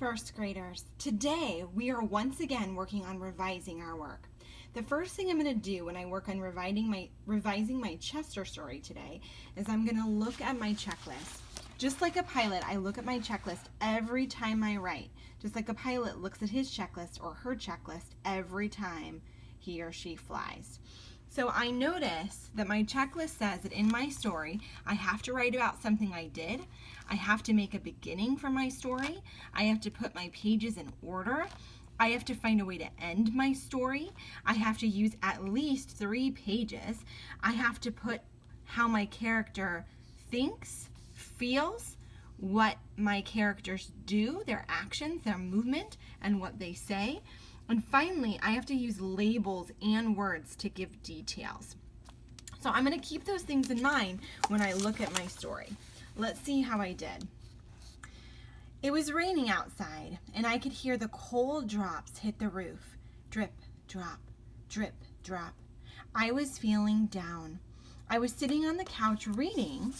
first graders. Today we are once again working on revising our work. The first thing I'm going to do when I work on revising my Chester story today is I'm going to look at my checklist. Just like a pilot, I look at my checklist every time I write. Just like a pilot looks at his checklist or her checklist every time he or she flies. So I notice that my checklist says that in my story, I have to write about something I did. I have to make a beginning for my story. I have to put my pages in order. I have to find a way to end my story. I have to use at least 3 pages. I have to put how my character thinks, feels, what my characters do, their actions, their movement, and what they say. And finally, I have to use labels and words to give details. So I'm going to keep those things in mind when I look at my story. Let's see how I did. It was raining outside, and I could hear the cold drops hit the roof. Drip, drop, drip, drop. I was feeling down. I was sitting on the couch reading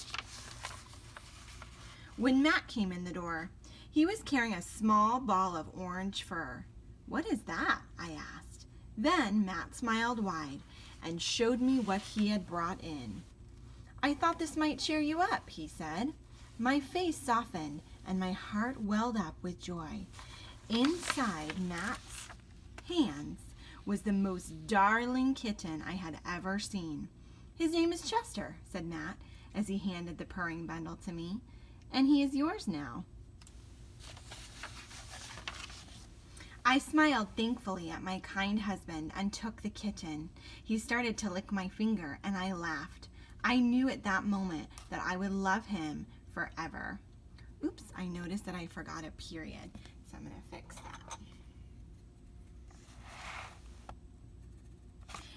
when Matt came in the door. He was carrying a small ball of orange fur. "What is that?" I asked. Then Matt smiled wide and showed me what he had brought in. "I thought this might cheer you up," he said. My face softened and my heart welled up with joy. Inside Matt's hands was the most darling kitten I had ever seen. "His name is Chester," said Matt as he handed the purring bundle to me, "and he is yours now." I smiled thankfully at my kind husband and took the kitten. He started to lick my finger and I laughed. I knew at that moment that I would love him forever. Oops, I noticed that I forgot a period, so I'm going to fix that.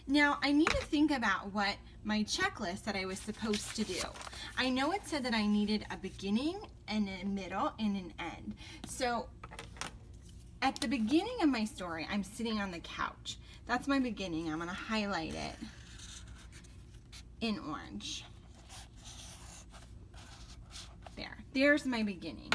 Now, I need to think about what my checklist that I was supposed to do. I know it said that I needed a beginning and a middle and an end. So at the beginning of my story, I'm sitting on the couch. That's my beginning. I'm going to highlight it in orange. There's my beginning.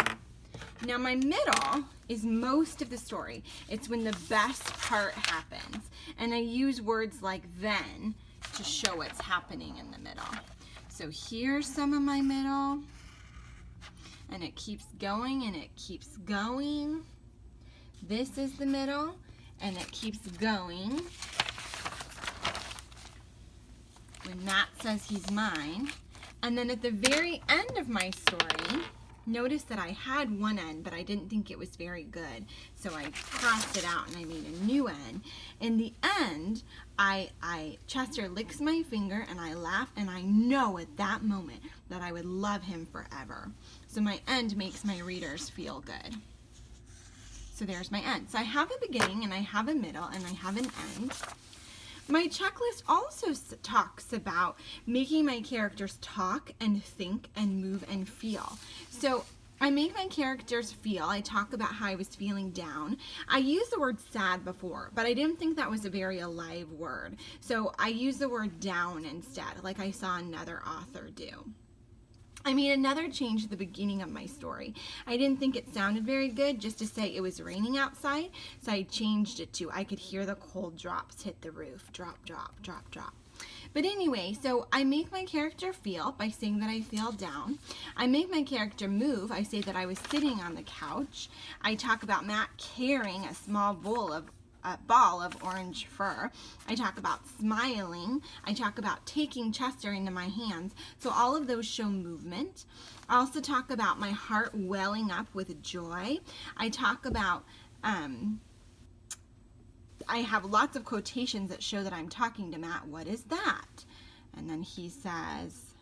Now my middle is most of the story. It's when the best part happens. And I use words like then to show what's happening in the middle. So here's some of my middle. And it keeps going and it keeps going. This is the middle, and it keeps going. When Matt says he's mine. And then at the very end of my story, notice that I had one end, but I didn't think it was very good. So I crossed it out and I made a new end. In the end, Chester licks my finger and I laugh, and I know at that moment that I would love him forever. So my end makes my readers feel good. So there's my end. So I have a beginning and I have a middle and I have an end. My checklist also talks about making my characters talk and think and move and feel. So I make my characters feel. I talk about how I was feeling down. I used the word sad before, but I didn't think that was a very alive word. So I used the word down instead, like I saw another author do. I made another change at the beginning of my story. I didn't think it sounded very good just to say it was raining outside, so I changed it to I could hear the cold drops hit the roof. Drop, drop, drop, drop. But anyway, so I make my character feel by saying that I feel down. I make my character move. I say that I was sitting on the couch. I talk about Matt carrying a small ball of orange fur. I talk about smiling. I talk about taking Chester into my hands. So all of those show movement. I also talk about my heart welling up with joy. I talk about, I have lots of quotations that show that I'm talking to Matt. "What is that?" And then he says,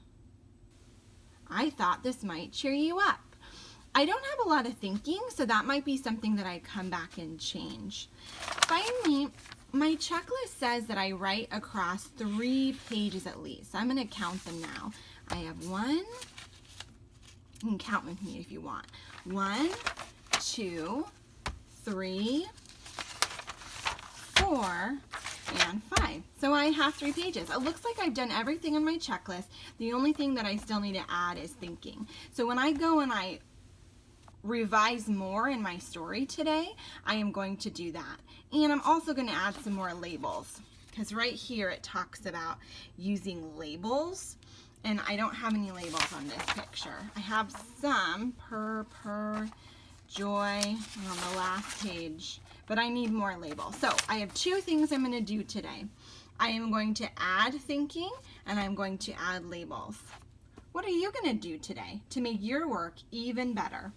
"I thought this might cheer you up." I don't have a lot of thinking, so that might be something that I come back and change. Finally, my checklist says that I write across 3 pages at least. So I'm going to count them now. I have 1, you can count with me if you want. 1, 2, 3, 4, and 5. So I have 3 pages. It looks like I've done everything on my checklist. The only thing that I still need to add is thinking. So when I go and I revise more in my story today, I am going to do that. And I'm also going to add some more labels, because right here it talks about using labels, and I don't have any labels on this picture. I have some per joy on the last page, but I need more labels. So I have two things I'm going to do today. I am going to add thinking, and I'm going to add labels. What are you going to do today to make your work even better?